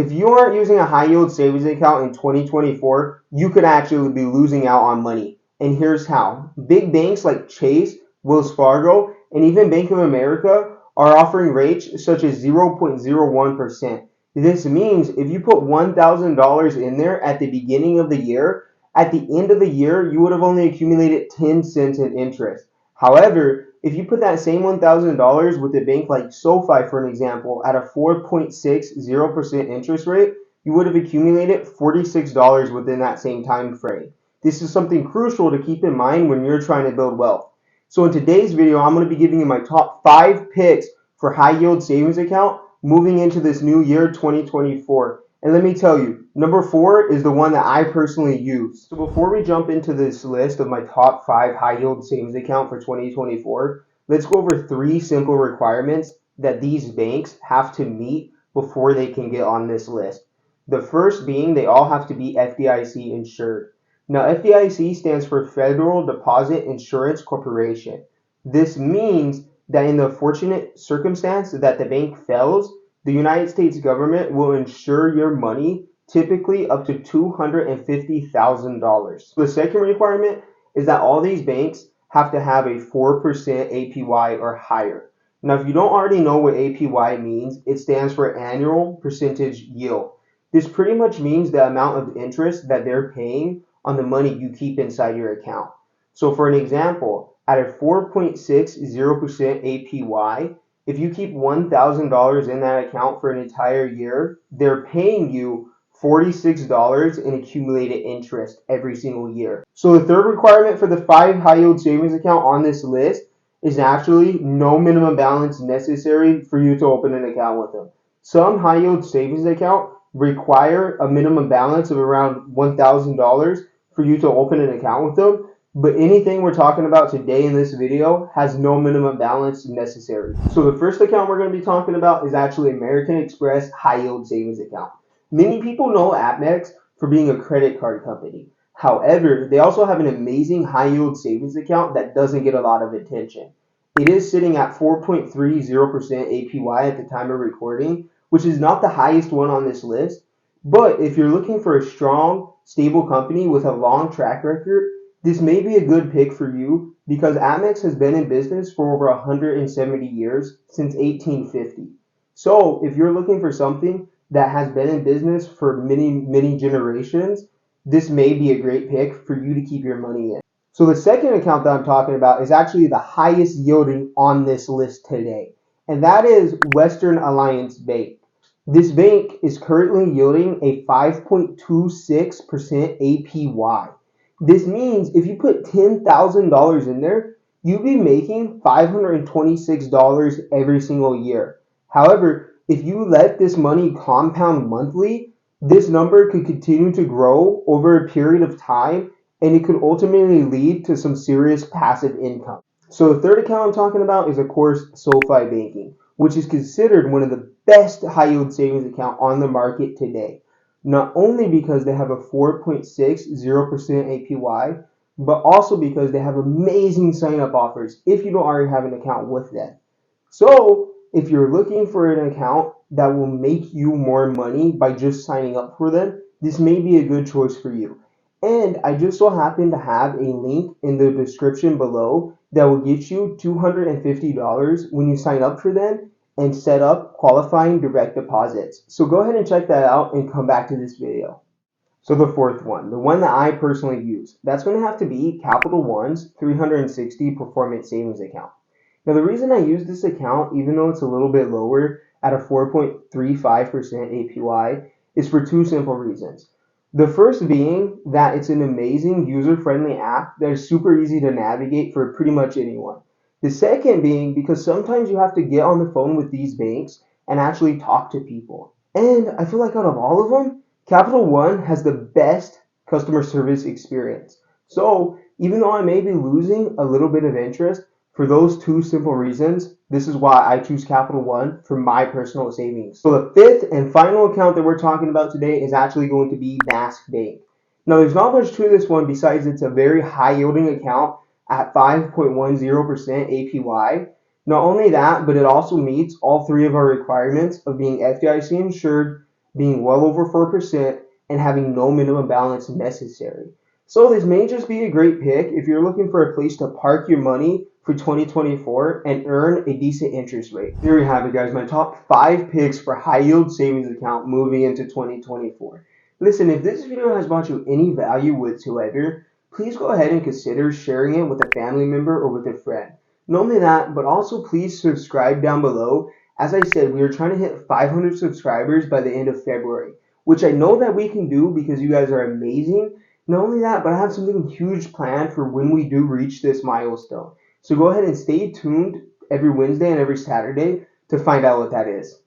If you aren't using a high yield savings account in 2024, you could actually be losing out on money. And here's how. Big banks like Chase, Wells Fargo, and even Bank of America are offering rates such as 0.01%. This means if you put $1,000 in there at the beginning of the year, at the end of the year, you would have only accumulated 10 cents in interest. However, if you put that same $1,000 with a bank like SoFi, for an example, at a 4.60% interest rate, you would have accumulated $46 within that same time frame. This is something crucial to keep in mind when you're trying to build wealth. So in today's video, I'm going to be giving you my top 5 picks for high yield savings account moving into this new year 2024. And let me tell you, number 4 is the one that I personally use. So before we jump into this list of my top 5 high yield savings account for 2024, let's go over 3 simple requirements that these banks have to meet before they can get on this list. The first being they all have to be FDIC insured. Now, FDIC stands for Federal Deposit Insurance Corporation. This means that in the fortunate circumstance that the bank fails, the United States government will insure your money, typically up to $250,000. The second requirement is that all these banks have to have a 4% APY or higher. Now, if you don't already know what APY means, it stands for annual percentage yield. This pretty much means the amount of interest that they're paying on the money you keep inside your account. So for an example, at a 4.60% APY, if you keep $1,000 in that account for an entire year, they're paying you $46 in accumulated interest every single year. So the third requirement for the 5 high yield savings account on this list is actually no minimum balance necessary for you to open an account with them. Some high yield savings account require a minimum balance of around $1,000 for you to open an account with them, but anything we're talking about today in this video has no minimum balance necessary. So the first account we're going to be talking about is actually American Express high yield savings account. Many people know Amex for being a credit card company. However, they also have an amazing high yield savings account that doesn't get a lot of attention. It is sitting at 4.30% APY at the time of recording, which is not the highest one on this list. But if you're looking for a strong, stable company with a long track record, this may be a good pick for you because Amex has been in business for over 170 years, since 1850. So if you're looking for something that has been in business for many generations, this may be a great pick for you to keep your money in. So the second account that I'm talking about is actually the highest yielding on this list today, and that is Western Alliance Bank. This bank is currently yielding a 5.26% APY. This means if you put $10,000 in there, you'd be making $526 every single year. However, if you let this money compound monthly, this number could continue to grow over a period of time, and it could ultimately lead to some serious passive income. So the third account I'm talking about is, of course, SoFi Banking, which is considered one of the best high yield savings account on the market today. Not only because they have a 4.60% APY, but also because they have amazing sign-up offers if you don't already have an account with them. So if you're looking for an account that will make you more money by just signing up for them, this may be a good choice for you. And I just so happen to have a link in the description below that will get you $250 when you sign up for them and set up qualifying direct deposits. So go ahead and check that out and come back to this video. So the fourth one, the one that I personally use, that's going to have to be Capital One's 360 Performance Savings Account. Now the reason I use this account, even though it's a little bit lower at a 4.35% APY, is for 2 simple reasons. The first being that it's an amazing user-friendly app that is super easy to navigate for pretty much anyone. The second being because sometimes you have to get on the phone with these banks and actually talk to people. And I feel like out of all of them, Capital One has the best customer service experience. So even though I may be losing a little bit of interest, for those 2 simple reasons, this is why I choose Capital One for my personal savings. So the fifth and final account that we're talking about today is actually going to be Bask Bank. Now there's not much to this one besides it's a very high yielding account at 5.10% APY. Not only that, but it also meets all 3 of our requirements of being FDIC insured, being well over 4%, and having no minimum balance necessary. So this may just be a great pick if you're looking for a place to park your money for 2024 and earn a decent interest rate. There you have it, guys, my top 5 picks for high yield savings account moving into 2024. Listen, if this video has brought you any value whatsoever, please go ahead and consider sharing it with a family member or with a friend. Not only that, but also please subscribe down below. As I said, we are trying to hit 500 subscribers by the end of February, which I know that we can do because you guys are amazing. Not only that, but I have something huge planned for when we do reach this milestone. So go ahead and stay tuned every Wednesday and every Saturday to find out what that is.